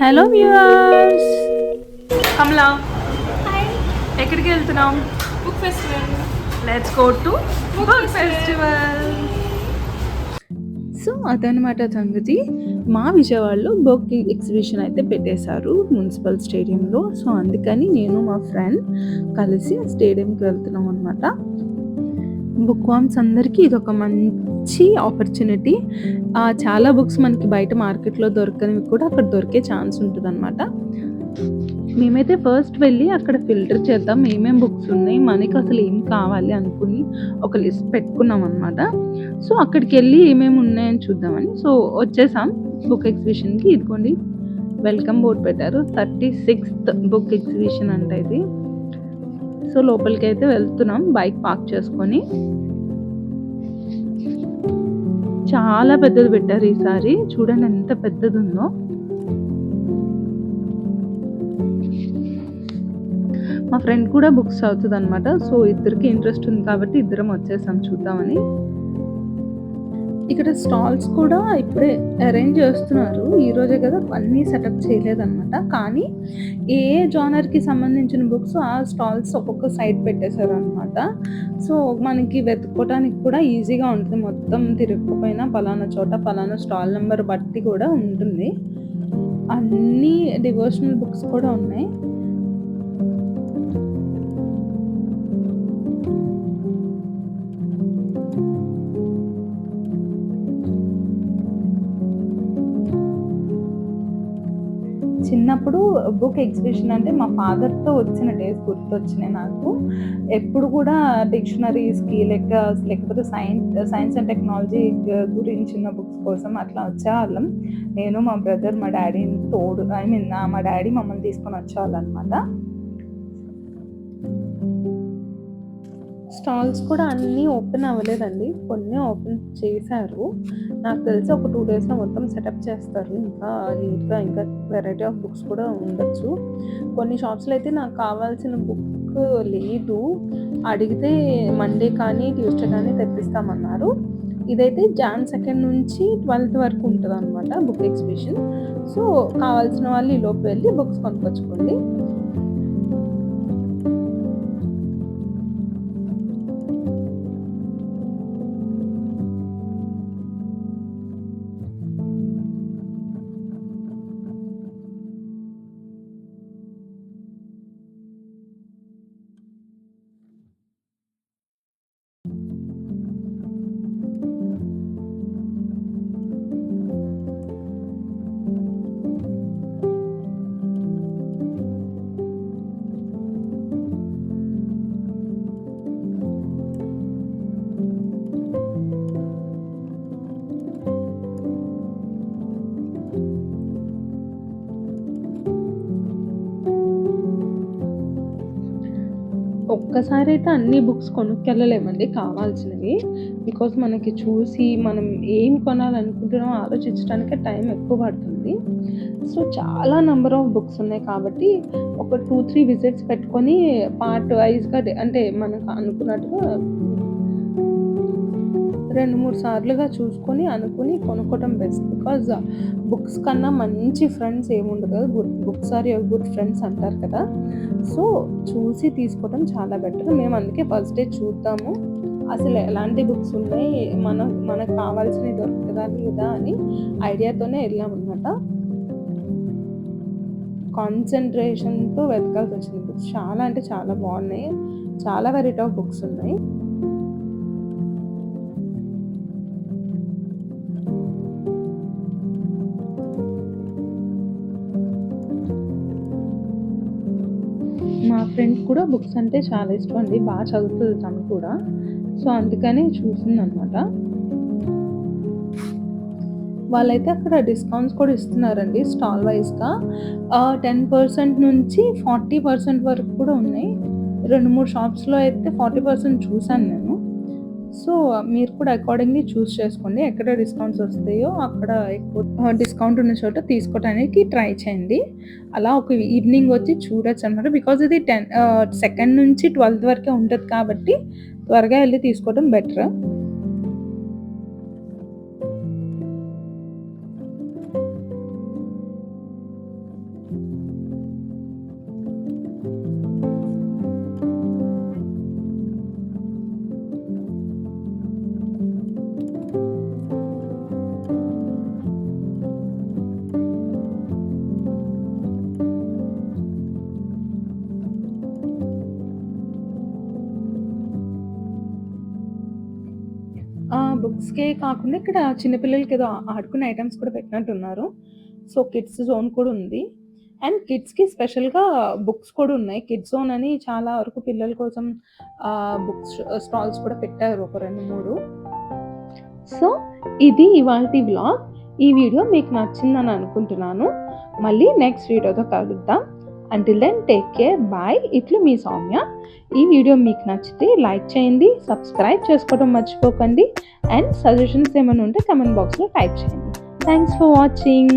Hello viewers, కమలా hi. ఎక్కడికి వెళ్తున్నాం? Book festival. Let's go to book festival. So అదనమాట సంగతి. మా విజయవాడలో బుక్ ఎగ్జిబిషన్ అయితే పెట్టేశారు మున్సిపల్ స్టేడియంలో. సో అందుకని నేను మా ఫ్రెండ్ కలిసి స్టేడియంకి వెళ్తున్నాం అనమాట. బుక్ వామ్స్ అందరికీ ఇదొక మంచి ఆపర్చునిటీ. చాలా బుక్స్ మనకి బయట మార్కెట్లో దొరకనివి కూడా అక్కడ దొరికే ఛాన్స్ ఉంటుందన్నమాట. మేమైతే ఫస్ట్ వెళ్ళి అక్కడ ఫిల్టర్ చేద్దాం ఏమేం బుక్స్ ఉన్నాయి, మనకి అసలు ఏం కావాలి అనుకుని ఒక లిస్ట్ పెట్టుకున్నాం అనమాట. సో అక్కడికి వెళ్ళి ఏమేమి ఉన్నాయని చూద్దామని వచ్చేసాం బుక్ ఎగ్జిబిషన్కి. ఇదిగోండి వెల్కమ్ బోర్డ్ పెట్టారు, 36th బుక్ ఎగ్జిబిషన్ అంటే ఇది. సో లోపలికి అయితే వెళ్తున్నాం బైక్ పార్క్ చేసుకొని. చాలా పెద్దది పెట్టారు ఈసారి, చూడండి ఎంత పెద్దది ఉందో. మా ఫ్రెండ్ కూడా బుక్స్ చదువుతుంది అనమాట. సో ఇద్దరికి ఇంట్రెస్ట్ ఉంది కాబట్టి ఇద్దరం వచ్చేసాం చూద్దామని. ఇక్కడ స్టాల్స్ కూడా ఇప్పుడే అరేంజ్ చేస్తున్నారు, ఈరోజే కదా, అన్నీ సెటప్ చేయలేదన్నమాట. కానీ ఏ జానర్కి సంబంధించిన బుక్స్ ఆ స్టాల్స్ ఒక్కొక్క సైడ్ పెట్టేశారు అనమాట. సో మనకి వెతుక్కోవడానికి కూడా ఈజీగా ఉంటుంది, మొత్తం తిరగకపోయినా పలానా చోట పలానా స్టాల్ నెంబర్ బట్టి కూడా ఉంటుంది. అన్నీ డివోషనల్ బుక్స్ కూడా ఉన్నాయి. చిన్నప్పుడు బుక్ ఎగ్జిబిషన్ అంటే మా ఫాదర్తో వచ్చిన డేస్ గుర్తొచ్చినాయి నాకు. ఎప్పుడు కూడా డిక్షనరీస్కి లేకపోతే సైన్స్ అండ్ టెక్నాలజీ గురించిన బుక్స్ కోసం అట్లా వచ్చేవాళ్ళం. నేను మా బ్రదర్ మా డాడీని తోడు మా డాడీ మమ్మల్ని తీసుకొని వచ్చేవాళ్ళు అనమాట. స్టాల్స్ కూడా అన్నీ ఓపెన్ అవ్వలేదండి, కొన్ని ఓపెన్ చేశారు. నాకు తెలిసి ఒక 2 daysలో మొత్తం సెటప్ చేస్తారు. ఇంకా నీట్గా ఇంకా వెరైటీ ఆఫ్ బుక్స్ కూడా ఉండొచ్చు. కొన్ని షాప్స్లో అయితే నాకు కావాల్సిన బుక్ లేదు, అడిగితే మండే కానీ ట్యూస్డే కానీ తెప్పిస్తామన్నారు. ఇదైతే Jan 2 నుంచి 12th వరకు ఉంటుంది అనమాట బుక్ ఎగ్జిబిషన్. సో కావాల్సిన వాళ్ళు ఈ లోపు వెళ్ళి బుక్స్ కొనుక్కొచ్చుకోండి. ఒక్కసారి అయితే అన్ని బుక్స్ కొనుక్కెళ్ళలేమండి కావాల్సినవి. బికాజ్ మనకి చూసి మనం ఏం కొనాలనుకుంటున్నామో ఆలోచించడానికే టైం ఎక్కువ పడుతుంది. సో చాలా నెంబర్ ఆఫ్ బుక్స్ ఉన్నాయి కాబట్టి ఒక 2-3 విజిట్స్ పెట్టుకొని పార్ట్ వైజ్గా అంటే మనకు అనుకున్నట్టుగా 2-3 సార్లుగా చూసుకొని అనుకుని కొనుక్కోవడం బెస్ట్. బికాజ్ బుక్స్ కన్నా మంచి ఫ్రెండ్స్ ఏముండదు కదా, books are your good friends అంటారు కదా. సో చూసి తీసుకోవడం చాలా బెటర్. మేము అందుకే ఫస్ట్ డే చూద్దాము అసలు ఎలాంటి బుక్స్ ఉన్నాయి, మనకు కావాల్సినవి దొరుకుతుందా లేదా అని ఐడియాతోనే వెళ్ళామన్నమాట. కాన్సన్ట్రేషన్తో వెతకాల్సి వచ్చింది. బుక్స్ చాలా అంటే చాలా బాగున్నాయి, చాలా వెరైటీ ఆఫ్ బుక్స్ ఉన్నాయి. మా ఫ్రెండ్ కూడా బుక్స్ అంటే చాలా ఇష్టం అండి, బాగా చదువుతుంది తను కూడా. సో అందుకని చూసిందనమాట. వాళ్ళైతే అక్కడ డిస్కౌంట్స్ కూడా ఇస్తున్నారండి స్టాల్ వైజ్గా. 10% నుంచి 40% వరకు కూడా ఉన్నాయి. 2-3 షాప్స్లో అయితే 40% చూశాను నేను. సో మీరు కూడా అకార్డింగ్లీ చూస్ చేసుకోండి, ఎక్కడ డిస్కౌంట్స్ వస్తాయో అక్కడ ఎక్కువ డిస్కౌంట్ ఉన్న చోట తీసుకోవడానికి ట్రై చేయండి. అలా ఒక ఈవినింగ్ వచ్చి చూడొచ్చు అనమాట. బికాజ్ ఇది 2nd నుంచి 12th వరకే ఉంటుంది కాబట్టి త్వరగా వెళ్ళి తీసుకోవడం బెటర్. బుక్స్‌కే కాకుండా ఇక్కడ చిన్నపిల్లలకి ఏదో ఆడుకునే ఐటెమ్స్ కూడా పెట్టినట్టున్నారు. సో, కిడ్స్ జోన్ కూడా ఉంది. అండ్ కిడ్స్‌కి స్పెషల్‌గా బుక్స్ కూడా ఉన్నాయి. కిడ్స్ జోన్ అని చాలా వరకు పిల్లల కోసం బుక్స్ స్టాల్స్ కూడా పెట్టారు ఒక 2, 3. సో, ఇది ఇవాల్టి వ్లాగ్. ఈ వీడియో మీకు నచ్చిందని అనుకుంటున్నాను. మళ్ళీ నెక్స్ట్ వీడియోతో కలుద్దాం. Until then take care. Bye. ఇట్లు మీ సౌమ్య. ఈ వీడియో మీకు నచ్చితే లైక్ చేయండి, సబ్స్క్రైబ్ చేసుకోవడం మర్చిపోకండి. అండ్ సజెషన్స్ ఏమైనా ఉంటే కామెంట్ బాక్స్‌లో టైప్ చేయండి. Thanks for watching.